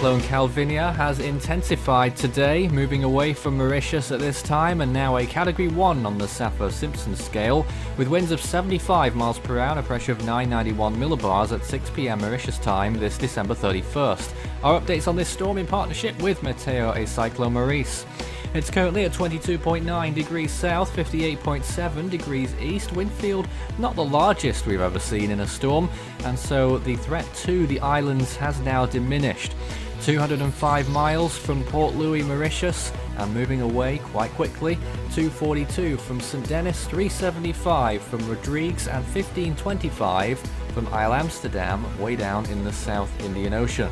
Cyclone Calvinia has intensified today, moving away from Mauritius at this time and now a Category 1 on the Sappho-Simpson scale, with winds of 75 miles per hour and a pressure of 991 millibars at 6 p.m. Mauritius time this December 31st. Our updates on this storm in partnership with Meteo et Cyclone Maurice. It's currently at 22.9 degrees south, 58.7 degrees east. Wind field not the largest we've ever seen in a storm, and so the threat to the islands has now diminished. 205 miles from Port Louis, Mauritius, and moving away quite quickly. 242 from St. Denis, 375 from Rodrigues, and 1525 from Isle Amsterdam, way down in the South Indian Ocean.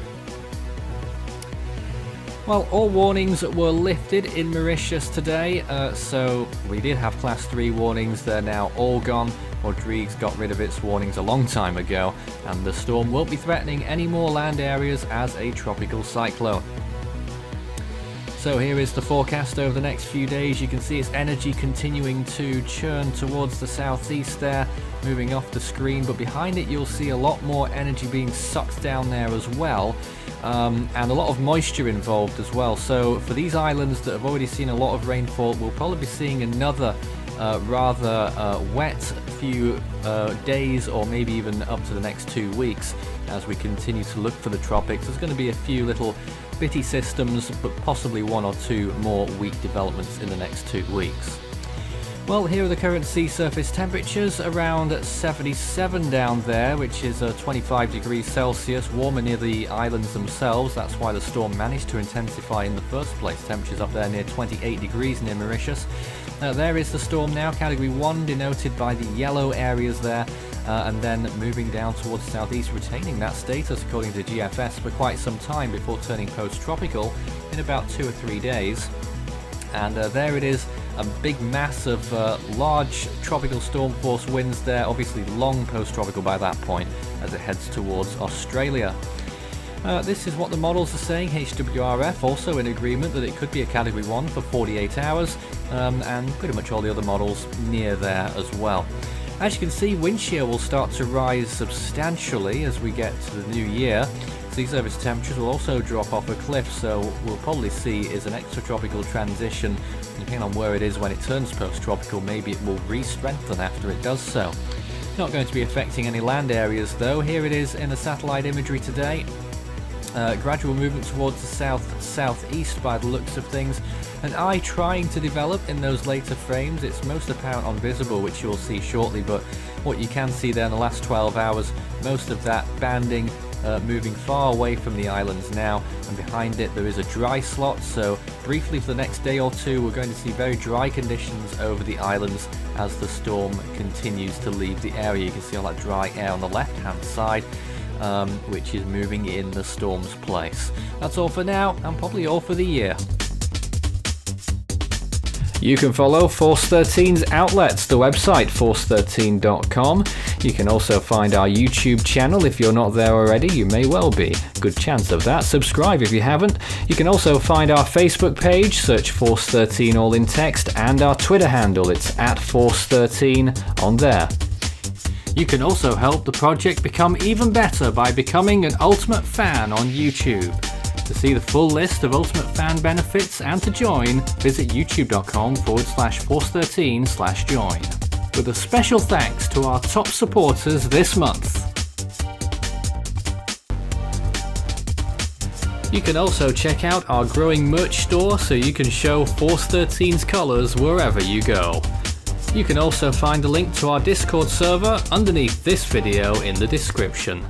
Well, all warnings were lifted in Mauritius today, so we did have Class 3 warnings. They're now all gone. Rodrigues got rid of its warnings a long time ago, and the storm won't be threatening any more land areas as a tropical cyclone. So here is the forecast over the next few days. You can see its energy continuing to churn towards the southeast there, moving off the screen, but behind it you'll see a lot more energy being sucked down there as well, and a lot of moisture involved as well. So for these islands that have already seen a lot of rainfall, we'll probably be seeing another rather wet few days, or maybe even up to the next 2 weeks as we continue to look for the tropics. There's going to be a few little bitty systems, but possibly 1 or 2 more weak developments in the next 2 weeks. Well, here are the current sea surface temperatures, around 77 down there, which is 25 degrees Celsius, warmer near the islands themselves. That's why the storm managed to intensify in the first place. Temperatures up there near 28 degrees near Mauritius. There is the storm now, Category 1, denoted by the yellow areas there, and then moving down towards the southeast, retaining that status according to GFS for quite some time before turning post-tropical in about 2 or 3 days. And there it is, a big mass of large tropical storm force winds there, obviously long post-tropical by that point as it heads towards Australia. This is what the models are saying. HWRF also in agreement that it could be a Category 1 for 48 hours, and pretty much all the other models near there as well. As you can see, wind shear will start to rise substantially as we get to the new year. Sea surface temperatures will also drop off a cliff, so we'll probably see is an extratropical transition. Depending on where it is when it turns post-tropical, maybe it will re-strengthen after it does so. Not going to be affecting any land areas though. Here it is in the satellite imagery today. Gradual movement towards the south-southeast by the looks of things. An eye trying to develop in those later frames. It's most apparent on visible, which you'll see shortly, but what you can see there in the last 12 hours, most of that banding moving far away from the islands now, and behind it there is a dry slot, so briefly for the next day or two we're going to see very dry conditions over the islands as the storm continues to leave the area. You can see all that dry air on the left hand side, which is moving in the storm's place. That's all for now, and probably all for the year. You can follow Force 13's outlets, the website force13.com. You can also find our YouTube channel. If you're not there already, you may well be. Good chance of that. Subscribe if you haven't. You can also find our Facebook page, search Force 13 all in text, and our Twitter handle, it's @Force13 on there. You can also help the project become even better by becoming an Ultimate Fan on YouTube. To see the full list of Ultimate Fan benefits and to join, visit youtube.com/Force13/join. With a special thanks to our top supporters this month. You can also check out our growing merch store so you can show Force 13's colours wherever you go. You can also find a link to our Discord server underneath this video in the description.